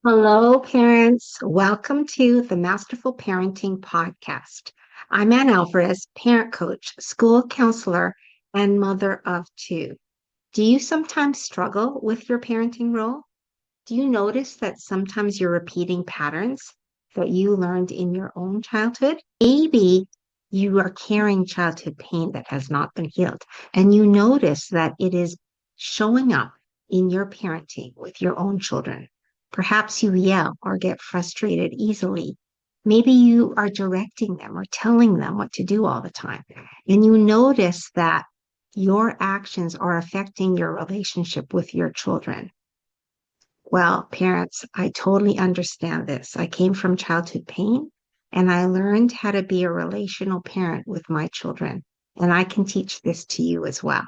Hello, parents. Welcome to the Masterful Parenting Podcast. I'm Ann Alvarez, parent coach, school counselor, and mother of two. Do you sometimes struggle with your parenting role? Do you notice that sometimes you're repeating patterns that you learned in your own childhood? Maybe you are carrying childhood pain that has not been healed, and you notice that it is showing up in your parenting with your own children. Perhaps you yell or get frustrated easily. Maybe you are directing them or telling them what to do all the time, and you notice that your actions are affecting your relationship with your children. Well, parents, I totally understand this. I came from childhood pain and I learned how to be a relational parent with my children. And I can teach this to you as well.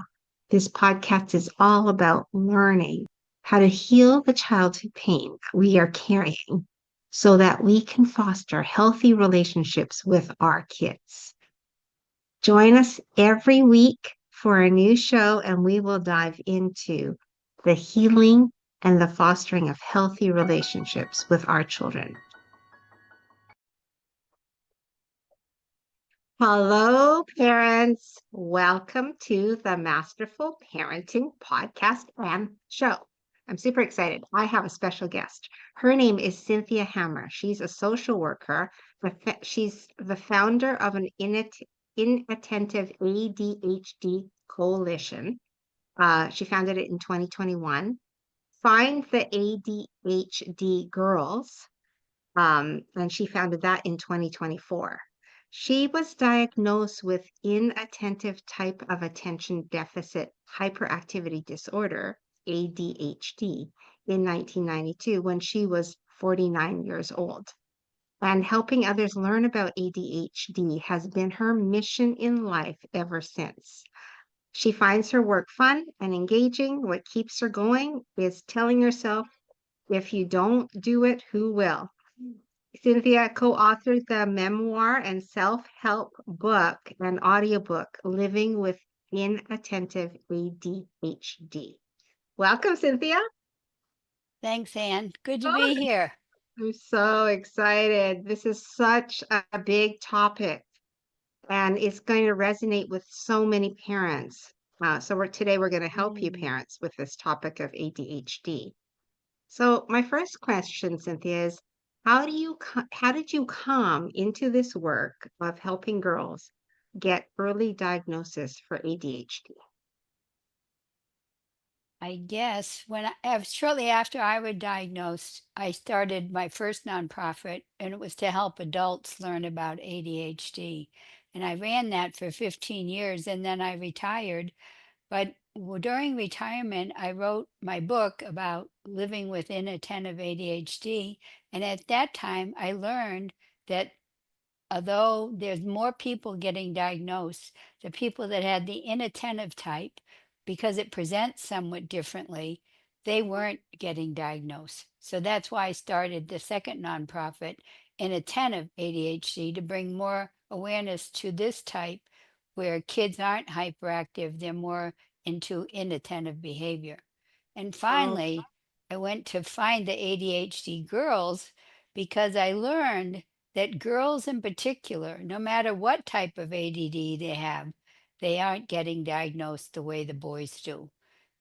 This podcast is all about learning how to heal the childhood pain that we are carrying so that we can foster healthy relationships with our kids. Join us every week for a new show, and we will dive into the healing and the fostering of healthy relationships with our children. Hello, parents. Welcome to the Masterful Parenting Podcast and Show. I'm super excited. I have a special guest. Her name is Cynthia Hammer. She's a social worker. She's the founder of an Inattentive ADHD Coalition. She founded it in 2021. Find the ADHD Girls, and she founded that in 2024. She was diagnosed with inattentive type of attention deficit hyperactivity disorder, ADHD, in 1992 when she was 49 years old. And helping others learn about ADHD has been her mission in life ever since. She finds her work fun and engaging. What keeps her going is telling herself, if you don't do it, who will? Cynthia co-authored the memoir and self-help book and audiobook, Living with Inattentive ADHD. Welcome, Cynthia. Thanks, Anne. Good to Oh, be here. I'm so excited. This is such a big topic, and it's going to resonate with so many parents. Today we're going to help you parents with this topic of ADHD. So my first question, Cynthia, is how did you come into this work of helping girls get early diagnosis for ADHD? I guess shortly after I was diagnosed, I started my first nonprofit, and it was to help adults learn about ADHD. And I ran that for 15 years, and then I retired. But during retirement, I wrote my book about living with inattentive ADHD. And at that time, I learned that although there's more people getting diagnosed, the people that had the inattentive type, because it presents somewhat differently, they weren't getting diagnosed. So that's why I started the second nonprofit, Inattentive ADHD, to bring more awareness to this type where kids aren't hyperactive, they're more into inattentive behavior. And Oh, finally, I went to find the ADHD girls because I learned that girls in particular, no matter what type of ADD they have, they aren't getting diagnosed the way the boys do.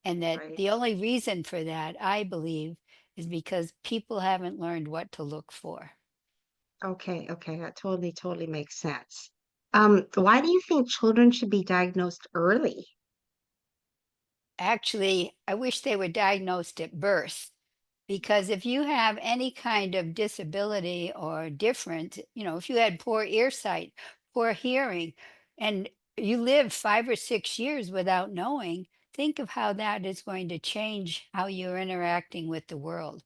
And that right. the only reason for that, I believe, is because people haven't learned what to look for. Okay, that totally makes sense. Why do you think children should be diagnosed early? Actually, I wish they were diagnosed at birth because if you have any kind of disability or different, if you had poor earsight, poor hearing, and you live 5 or 6 years without knowing, think of how that is going to change how you're interacting with the world.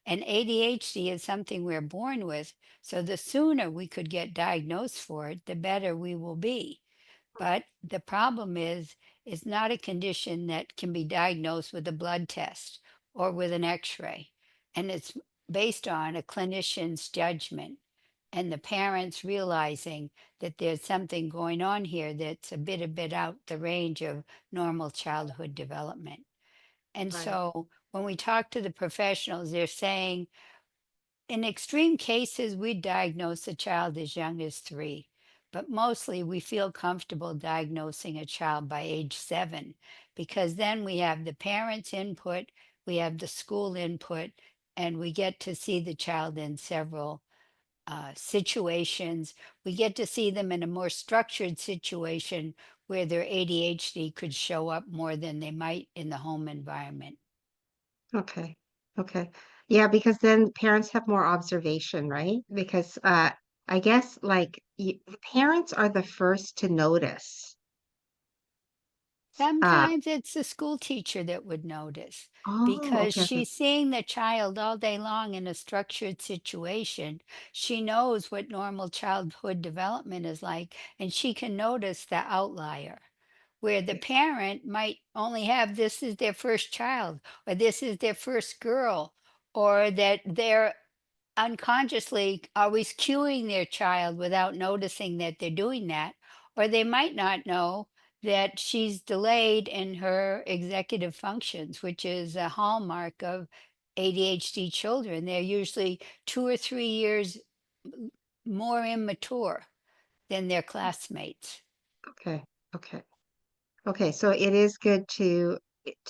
And ADHD is something we're born with. So the sooner we could get diagnosed for it, the better we will be. But the problem is, it's not a condition that can be diagnosed with a blood test or with an x ray. And it's based on a clinician's judgment and the parents realizing that there's something going on here that's a bit out the range of normal childhood development. And Right. so when we talk to the professionals, they're saying In extreme cases, we diagnose a child as young as 3, but mostly we feel comfortable diagnosing a child by age 7 because then we have the parents' input, we have the school input, and we get to see the child in several situations. We get to see them in a more structured situation where their ADHD could show up more than they might in the home environment. Okay. Okay. Yeah, because then parents have more observation, right? Because I guess like the parents are the first to notice. Uh, Sometimes it's the school teacher that would notice oh, because okay, okay. she's seeing the child all day long in a structured situation. She knows what normal childhood development is like, and she can notice the outlier where the Yes. parent might only have this is their first child, or this is their first girl, or that they're unconsciously always cueing their child without noticing that they're doing that. Or they might not know that she's delayed in her executive functions, which is a hallmark of ADHD children. They're usually 2 or 3 years m- more immature than their classmates. Okay. Okay. Okay. So it is good to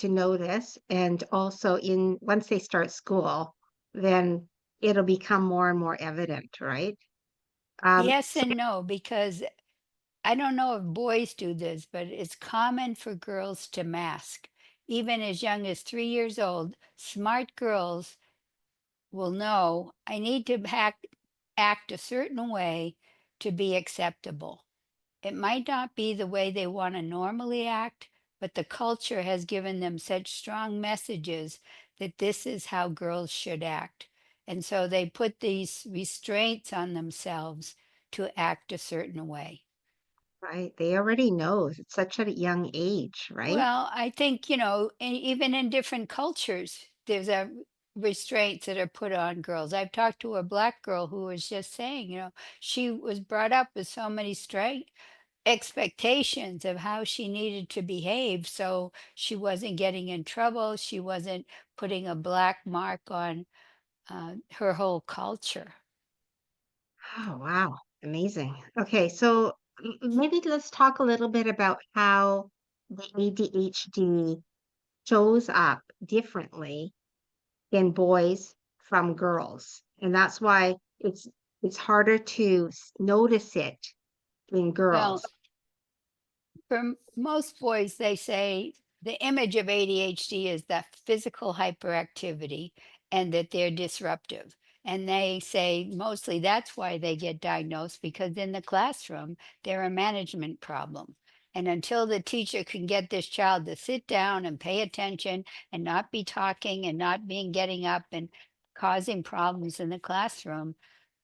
notice, and also in once they start school, then it'll become more and more evident, right? Yes So and no, because I don't know if boys do this, but it's common for girls to mask. Even as young as 3 years old, smart girls will know I need to act a certain way to be acceptable. It might not be the way they want to normally act, but the culture has given them such strong messages that this is how girls should act. And so they put these restraints on themselves to act a certain way. right, they already know at such a young age, right? Well, I think, even in different cultures, there's a restraints that are put on girls. I've talked to a black girl who was just saying, she was brought up with so many straight expectations of how she needed to behave. So she wasn't getting in trouble. She wasn't putting a black mark on her whole culture. Oh, wow. Amazing. Okay, so maybe let's talk a little bit about how the ADHD shows up differently in boys from girls. And that's why it's harder to notice it in Well, girls. for most boys, they say the image of ADHD is that physical hyperactivity and that they're disruptive. And they say mostly that's why they get diagnosed because in the classroom, they're a management problem. And until the teacher can get this child to sit down and pay attention and not be talking and not being getting up and causing problems in the classroom,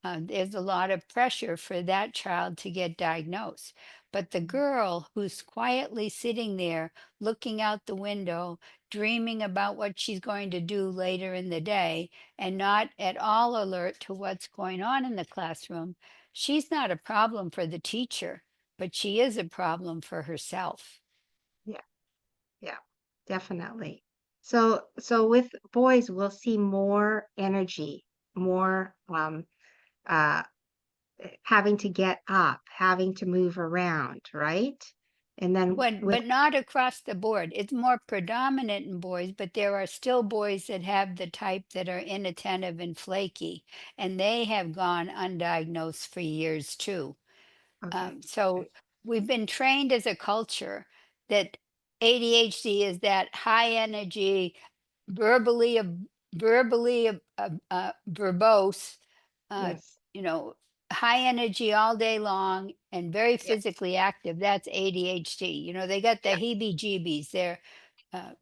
there's a lot of pressure for that child to get diagnosed. But the girl who's quietly sitting there looking out the window, dreaming about what she's going to do later in the day, and not at all alert to what's going on in the classroom, she's not a problem for the teacher, but she is a problem for herself. Yeah, yeah, definitely. So with boys, we'll see more energy, more uh having to get up, having to move around, right? And then with But not across the board. It's more predominant in boys, but there are still boys that have the type that are inattentive and flaky, and they have gone undiagnosed for years too. okay, So okay, we've been trained as a culture that ADHD is that high energy, verbally, verbose, uh, yes, you know, high energy all day long and very yeah, physically active. That's ADHD. They got the yeah. heebie-jeebies. Uh,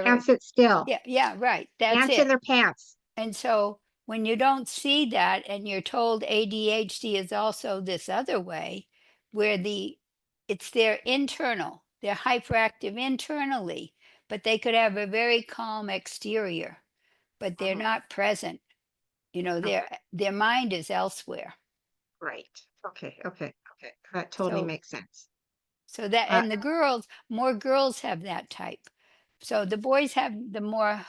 Can't they're, sit still. yeah, yeah, right. That's Ants in it. their pants. And so when you don't see that and you're told ADHD is also this other way, where it's their internal, they're hyperactive internally, but they could have a very calm exterior, but they're Mhm. not present. Okay, Their mind is elsewhere. right. Okay, okay, okay. That totally So makes sense. so that Uh, and the girls, more girls have that type. So the boys have the more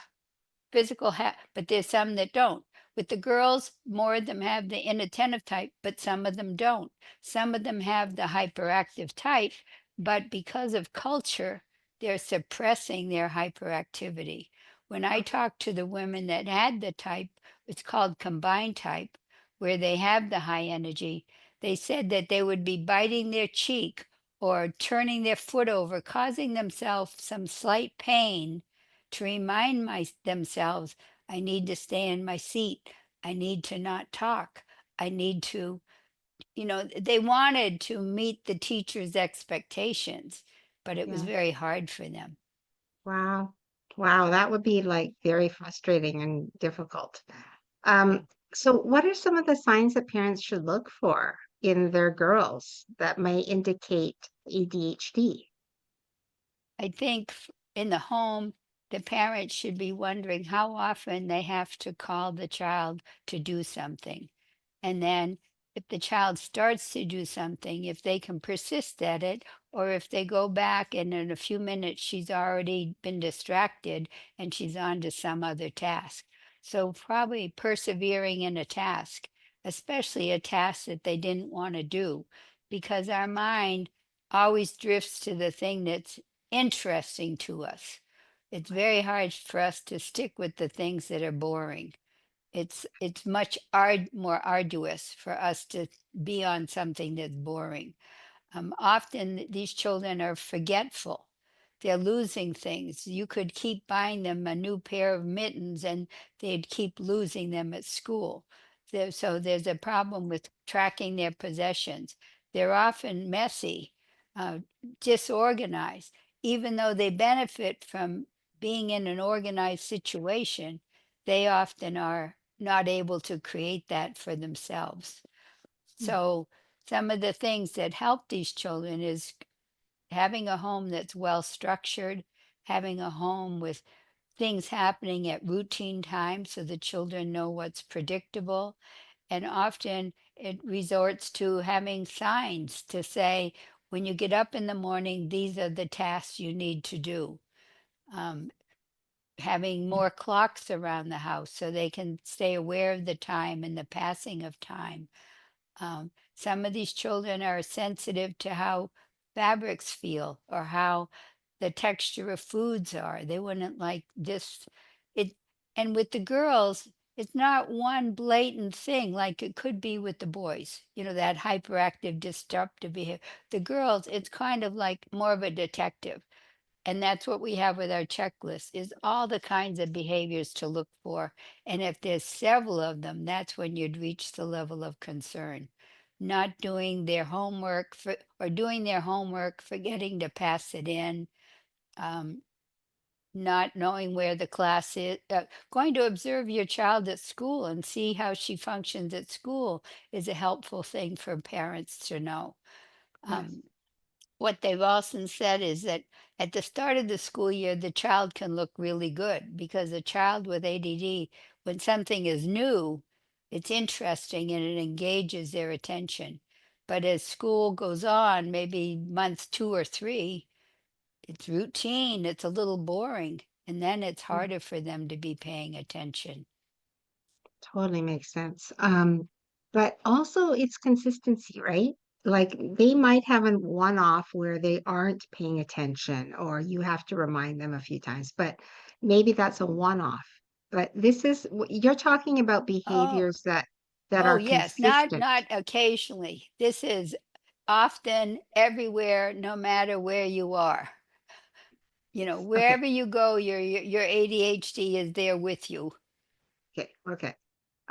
physical but there's some that don't. With the girls, more of them have the inattentive type, but some of them don't. Some of them have the hyperactive type, but because of culture, they're suppressing their hyperactivity. When I talked to the women that had the type, it's called combined type, where they have the high energy, they said that they would be biting their cheek or turning their foot over, causing themselves some slight pain to remind themselves, I need to stay in my seat. I need to not talk. I need to, they wanted to meet the teacher's expectations, but it was Yeah. very hard for them. Wow. Wow, that would be like very frustrating and difficult. Um, so what are some of the signs that parents should look for in their girls that may indicate ADHD? I think in the home, the parents should be wondering how often they have to call the child to do something. And then if the child starts to do something, if they can persist at it, or if they go back and in a few minutes she's already been distracted and she's on to some other task. So probably persevering in a task, especially a task that they didn't want to do, because our mind always drifts to the thing that's interesting to us. It's very hard for us to stick with the things that are boring. It's much more arduous for us to be on something that's boring. Often these children are forgetful. They're losing things. You could keep buying them a new pair of mittens and they'd keep losing them at school. So there's a problem with tracking their possessions. They're often messy, uh, disorganized, even though they benefit from being in an organized situation, they often are not able to create that for themselves. Mm. So some of the things that help these children is having a home that's well structured, having a home with things happening at routine times so the children know what's predictable. And often it resorts to having signs to say, when you get up in the morning, these are the tasks you need to do. Um, Having more clocks around the house so they can stay aware of the time and the passing of time. Some of these children are sensitive to how fabrics feel or how the texture of foods are. They wouldn't like this. It and with the girls, it's not one blatant thing like it could be with the boys. That hyperactive, disruptive behavior. The girls, it's kind of like more of a detective. And that's what we have with our checklist is all the kinds of behaviors to look for. And if there's several of them, that's when you'd reach the level of concern. Not doing their homework or doing their homework, forgetting to pass it in, um, not knowing where the class is. Going to observe your child at school and see how she functions at school is a helpful thing for parents to know. Yes, Um, what they've also said is that at the start of the school year, the child can look really good because a child with ADD, when something is new, it's interesting and it engages their attention. But as school goes on, maybe month 2 or 3, it's routine, it's a little boring, and then it's mm, harder for them to be paying attention. totally makes sense. But also it's consistency, right? Like they might have a one-off where they aren't paying attention, or you have to remind them a few times, but maybe that's a one-off. But this is you're talking about Oh, behaviors that oh are yes, not consistent. not occasionally. This is often everywhere, no matter where you are. Okay, Wherever you go, your ADHD is there with you. okay.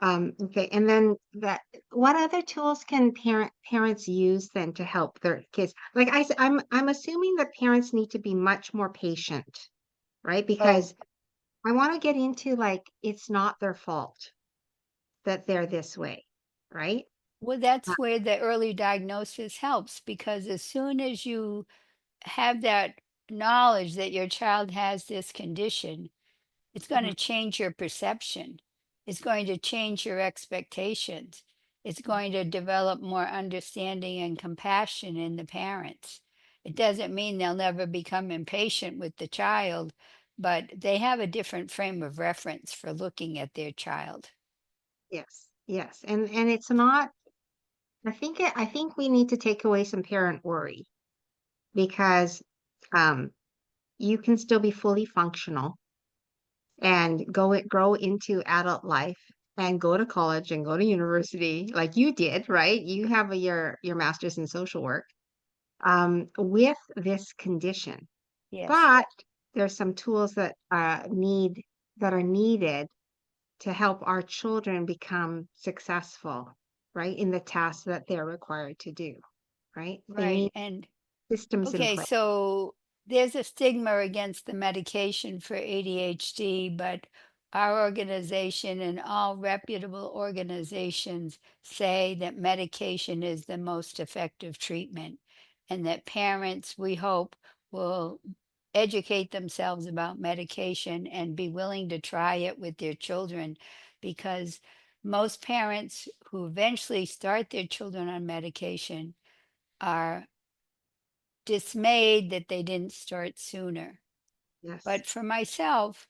Okay, and then what other tools can parents use then to help their kids? Like I'm assuming that parents need to be much more patient, right? Oh, Because I want to get into like it's not their fault that they're this way, right? well, Uh, that's where the early diagnosis helps because as soon as you have that knowledge that your child has this condition, it's going mhm, to change your perception. It's going to change your expectations. It's going to develop more understanding and compassion in the parents. It doesn't mean they'll never become impatient with the child, but they have a different frame of reference for looking at their child. Yes, yes, and it's not. I think we need to take away some parent worry because um, you can still be fully functional and grow into adult life and go to college and go to university like you did, right? You have your master's in social work with this condition, Yes. but there's some tools that are needed to help our children become successful, right, in the tasks that they're required to do, right? They Right. need And systems in okay, place. so there's a stigma against the medication for ADHD, but our organization and all reputable organizations say that medication is the most effective treatment, and that parents, we hope, will educate themselves about medication and be willing to try it with their children, because most parents who eventually start their children on medication are dismayed that they didn't start sooner. Yes. But for myself,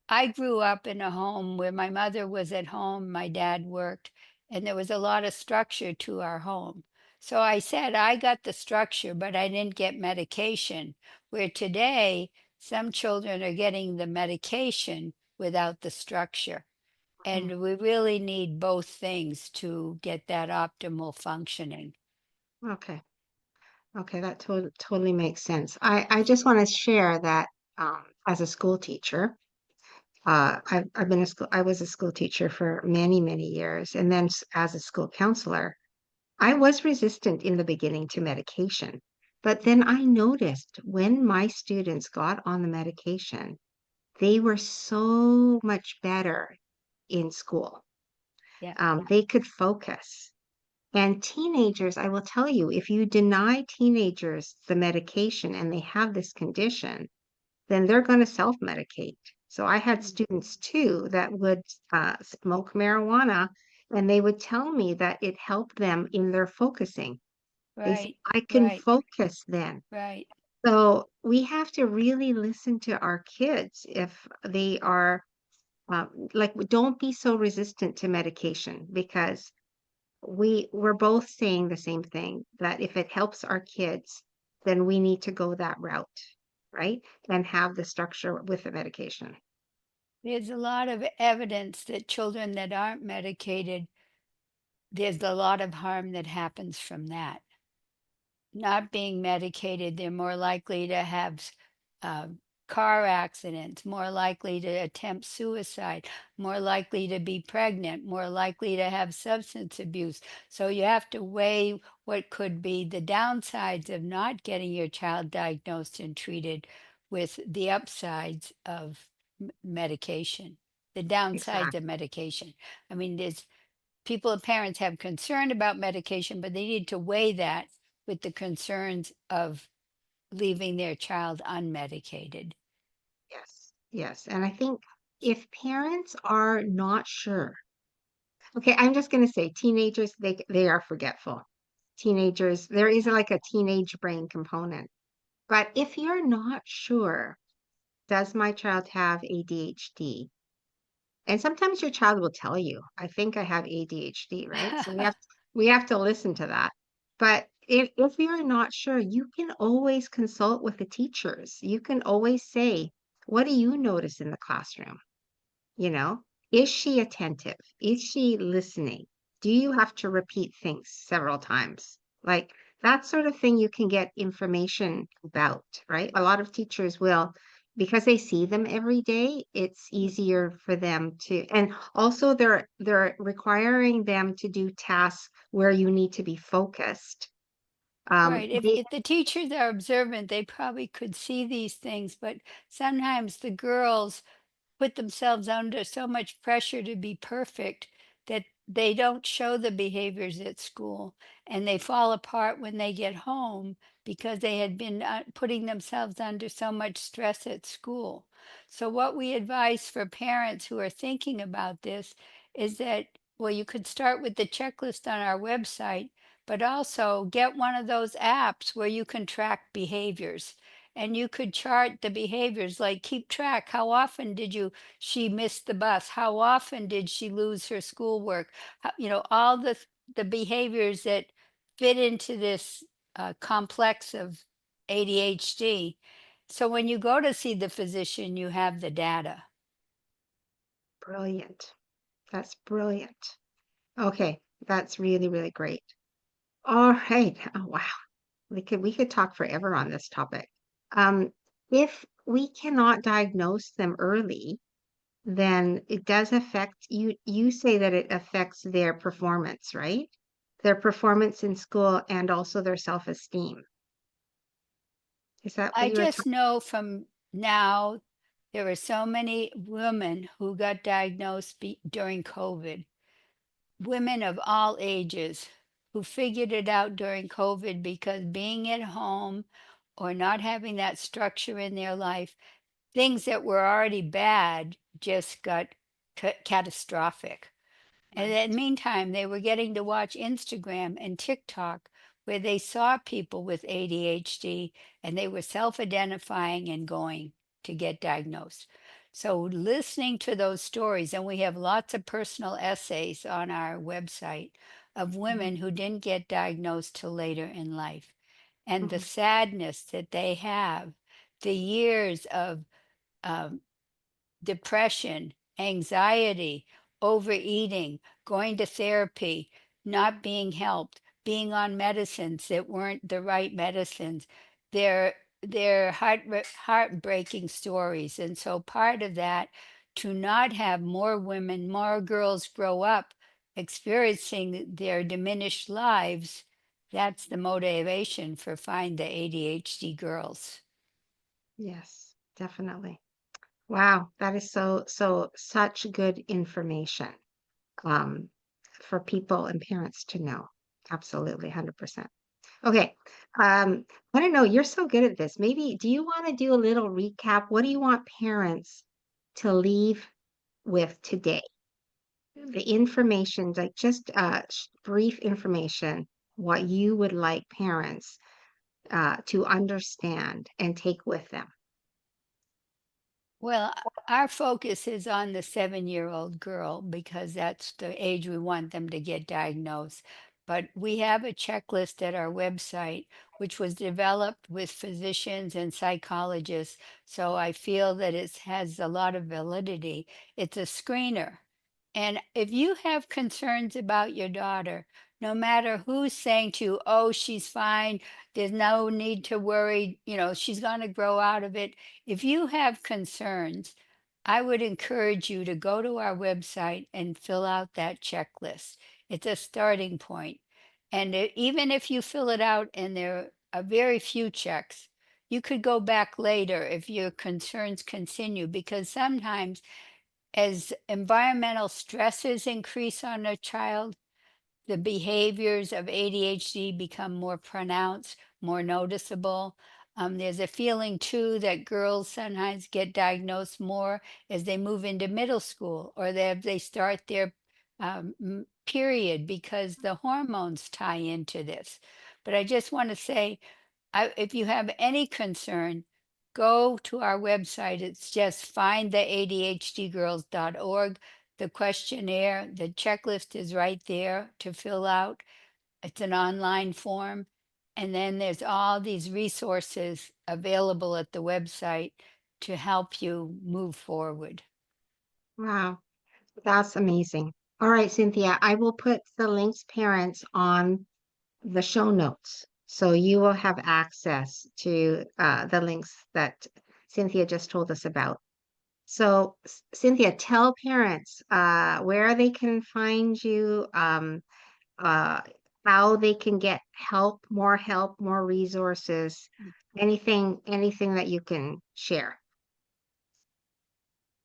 I grew up in a home where my mother was at home, my dad worked, and there was a lot of structure to our home. So I said I got the structure, but I didn't get medication. Where today, some children are getting the medication without the structure. Mm. And we really need both things to get that optimal functioning. Okay. Okay, that totally makes sense. I just want to share that as a school teacher, I've been I was a school teacher for many, many years, and then as a school counselor, I was resistant in the beginning to medication. But then I noticed when my students got on the medication, they were so much better in school. Yeah, They could focus. And teenagers, I will tell you, if you deny teenagers the medication and they have this condition, then they're going to self-medicate. So I had mm, students too that would smoke marijuana and they would tell me that it helped them in their focusing. They said, right, I can right, focus then. right. So we have to really listen to our kids if they are like, don't be so resistant to medication because we're both saying the same thing that if it helps our kids, then we need to go that route, right? And have the structure with the medication. There's a lot of evidence that children that aren't medicated, there's a lot of harm that happens from that. Not being medicated, they're more likely to have uh, car accidents, more likely to attempt suicide, more likely to be pregnant, more likely to have substance abuse. So you have to weigh what could be the downsides of not getting your child diagnosed and treated with the upsides of medication, the downsides of Exactly. medication. I mean, there's people and parents have concern about medication, but they need to weigh that with the concerns of leaving their child unmedicated. Yes. Yes. And I think if parents are not sure, okay, I'm just going to say teenagers, they are forgetful. Teenagers, there is like a teenage brain component. But if you're not sure, does my child have ADHD? And sometimes your child will tell you, I think I have ADHD, right? So we have to listen to that. But if you're not sure, you can always consult with the teachers. You can always say, what do you notice in the classroom? You know, is she attentive? Is she listening? Do you have to repeat things several times? Like that sort of thing you can get information about, right? A lot of teachers will, because they see them every day, it's easier for them to, and also they're requiring them to do tasks where you need to be focused. Right. If They if the teachers are observant, they probably could see these things, but sometimes the girls put themselves under so much pressure to be perfect that they don't show the behaviors at school, and they fall apart when they get home because they had been putting themselves under so much stress at school. So what we advise for parents who are thinking about this is that, well, you could start with the checklist on our website, but also get one of those apps where you can track behaviors. and you could chart the behaviors, like keep track. How often did she miss the bus? How often did she lose her schoolwork? All the behaviors that fit into this complex of ADHD. So when you go to see the physician, you have the data. Brilliant. That's brilliant. Okay, that's really, really great. All right. Oh, wow. We could talk forever on this topic. Um, if we cannot diagnose them early, then it does affect you. You say that it affects their performance, right? Their performance in school and also their self-esteem. Is that what I you were just talking? know from now there are so many women who got diagnosed during COVID, women of all ages who figured it out during COVID because being at home or not having that structure in their life, things that were already bad just got catastrophic. And in the Right. meantime, they were getting to watch Instagram and TikTok where they saw people with ADHD and they were self-identifying and going to get diagnosed. So listening to those stories, and we have lots of personal essays on our website of women who didn't get diagnosed till later in life, and the Mhm. sadness that they have, the years of um, depression, anxiety, overeating, going to therapy, not being helped, being on medicines that weren't the right medicines. They're heartbreaking stories. And so part of that, to not have more women, more girls grow up experiencing their diminished lives, that's the motivation for Find the ADHD Girls. Yes, definitely. Wow, that is such good information um, for people and parents to know. Absolutely, 100%. Okay. I don't know, you're so good at this. Maybe do you want to do a little recap? What do you want parents to leave with today? The information, like just brief information, what you would like parents to understand and take with them. Well, our focus is on the 7-year-old girl because that's the age we want them to get diagnosed. But we have a checklist at our website, which was developed with physicians and psychologists. So I feel that it has a lot of validity. It's a screener. And if you have concerns about your daughter, no matter who's saying to you, oh, she's fine, there's no need to worry, she's going to grow out of it. If you have concerns, I would encourage you to go to our website and fill out that checklist. It's a starting point. And even if you fill it out and there are very few checks, you could go back later if your concerns continue, because sometimes as environmental stresses increase on a child, the behaviors of ADHD become more pronounced, more noticeable. There's a feeling too that girls sometimes get diagnosed more as they move into middle school or they start their period because the hormones tie into this. But I just want to say, if you have any concern, go to our website. It's just findtheadhdgirls.org. The questionnaire, the checklist is right there to fill out. It's an online form. And then there's all these resources available at the website to help you move forward. Wow, that's amazing. All right, Cynthia, I will put the links parents on the show notes. So you will have access to the links that Cynthia just told us about. So, Cynthia, tell parents where they can find you, uh, how they can get help, more resources, anything that you can share.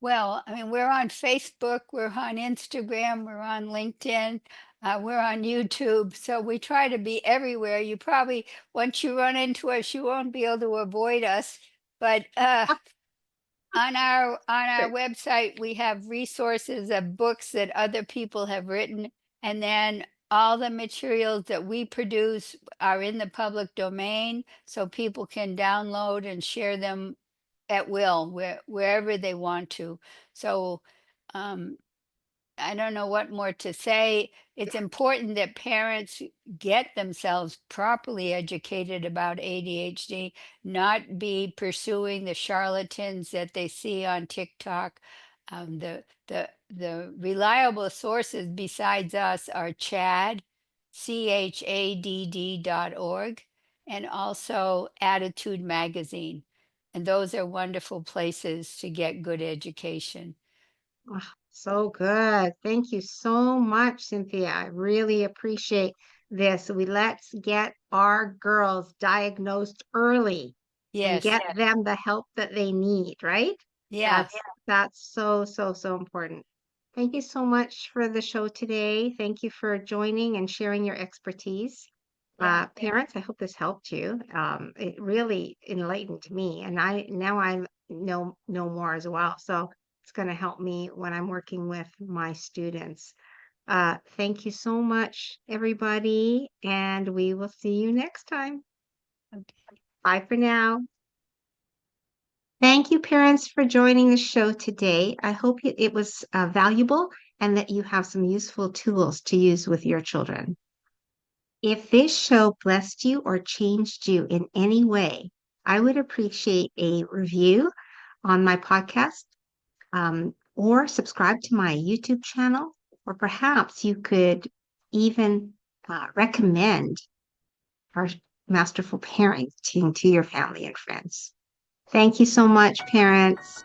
Well, I mean, we're on Facebook, we're on Instagram, we're on LinkedIn, we're on YouTube. So we try to be everywhere. You probably, once you run into us, you won't be able to avoid us. But on our website, we have resources of books that other people have written, and then all the materials that we produce are in the public domain, so people can download and share them at will wherever they want to. So um, I don't know what more to say. It's important that parents get themselves properly educated about ADHD, not be pursuing the charlatans that they see on TikTok. The reliable sources besides us are CHADD.org, and also Attitude Magazine. And those are wonderful places to get good education. Oh, so good. Thank you so much, Cynthia. I really appreciate this. Let's get our girls diagnosed early and Yes. get them the help that they need, right? Yeah. That's so important. Thank you so much for the show today. Thank you for joining and sharing your expertise. Yeah. Parents, I hope this helped you. It really enlightened me, and I know more as well. So it's going to help me when I'm working with my students. Thank you so much, everybody, and we will see you next time. Okay. Bye for now. Thank you, parents, for joining the show today. I hope it was valuable and that you have some useful tools to use with your children. If this show blessed you or changed you in any way, I would appreciate a review on my podcast, or subscribe to my YouTube channel, or perhaps you could even recommend our masterful parenting to your family and friends. Thank you so much, parents.